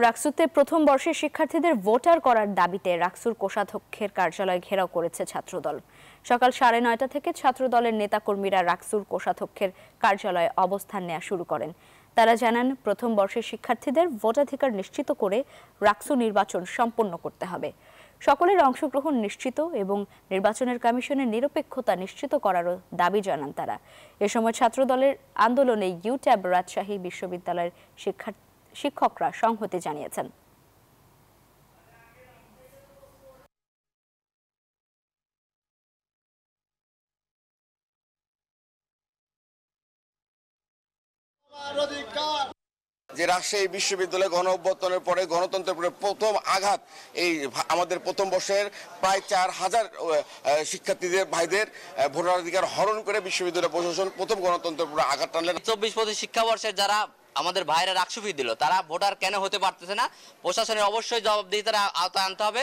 রাকসুতে প্রথম বর্ষের শিক্ষার্থীদের ভোটার করার দাবিতে রাকসুর কোষাধ্যক্ষের কার্যালয় ঘেরাও করেছে ছাত্রদল। সকাল 9:30 থেকে ছাত্রদলের নেতাকর্মীরা রাকসুর কোষাধ্যক্ষের কার্যালয়ে অবস্থান নেওয়া শুরু করেন। তারা জানান, প্রথম বর্ষের শিক্ষার্থীদের ভোটাধিকার নিশ্চিত করে রাকসু নির্বাচন সম্পন্ন করতে হবে। সকলের অংশগ্রহণ নিশ্চিত এবং নির্বাচনের কমিশনের নিরপেক্ষতা নিশ্চিত করারও দাবি জানান তারা। এ সময় ছাত্রদলের আন্দোলনে ইউট্যাব রাজশাহী বিশ্ববিদ্যালয়ের শিক্ষকরা সংহতি জানিয়েছেন। যে রাজশাহী বিশ্ববিদ্যালয়ে গণঅভ্যুত্থানের পরে গণতন্ত্রের উপরে প্রথম আঘাত এই আমাদের প্রথম বর্ষের প্রায় 4000 শিক্ষার্থীদের ভাইদের ভোটাধিকার হরণ করে বিশ্ববিদ্যালয় প্রশাসন প্রথম গণতন্ত্রের উপরে আঘাত টানলেন। 24-25 শিক্ষাবর্ষের যারা আমাদের ভাইরা রাকসু ফি দিল, তারা ভোটার কেন হতে পারতেছে না, প্রশাসনের অবশ্যই জবাবদিহিতার আওতায় আনতে হবে।